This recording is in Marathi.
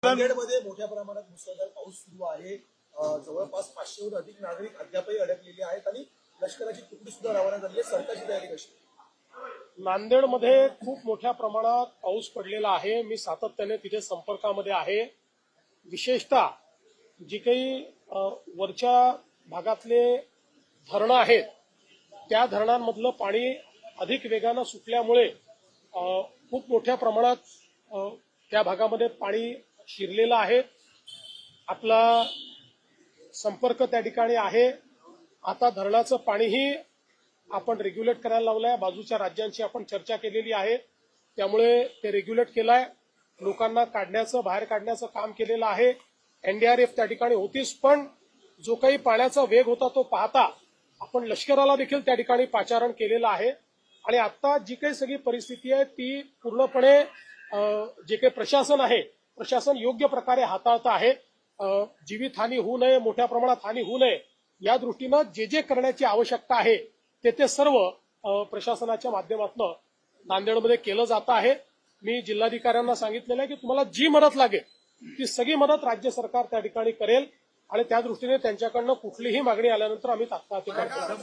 नांदेडमध्ये मोठ्या प्रमाणात मुसळधार पाऊस सुरू आहे। जवळपास 500हून अधिक नागरिक अद्यापही अडकलेले आहेत आणि लष्कराची तुकडी सुद्धा रवाना झाली आहे। सरकारची तयारी कशी? नांदेडमध्ये खूप मोठ्या प्रमाणात पाऊस पडलेला आहे। मी सातत्याने तिथे संपर्कामध्ये आहे। विशेषतः जी काही वरच्या भागातले धरणं आहेत त्या धरणांमधलं पाणी अधिक वेगानं सुटल्यामुळे खूप मोठ्या प्रमाणात त्या भागामध्ये पाणी शिरलेलं आहे। आपला संपर्क त्या ठिकाणी आहे। आता धरणाचं पाणीही आपण रेग्युलेट करायला लावलंय। बाजूच्या राज्यांची आपण चर्चा केलेली आहे, त्यामुळे ते रेग्युलेट केलंय। लोकांना बाहेर काढण्याचं काम केलेलं आहे। एनडीआरएफ त्या ठिकाणी होतीच, पण जो काही पाण्याचा वेग होता तो पाहता आपण लष्कराला देखील त्या ठिकाणी पाचारण केलेलं आहे। आणि आता जी काही सगळी परिस्थिती आहे ती पूर्णपणे जे काही प्रशासन आहे, प्रशासन योग्य प्रकारे हाताळत आहे। जीवितहानी होऊ नये, मोठ्या प्रमाणात हानी होऊ नये या दृष्टीनं जे करण्याची आवश्यकता आहे ते सर्व प्रशासनाच्या माध्यमातून नांदेडमध्ये केलं जात आहे। मी जिल्हाधिकाऱ्यांना सांगितलेलं आहे की तुम्हाला जी मदत लागेल ती सगळी मदत राज्य सरकार त्या ठिकाणी करेल आणि त्या दृष्टीने त्यांच्याकडनं कुठलीही मागणी आल्यानंतर आम्ही तात्काळ ते करतो।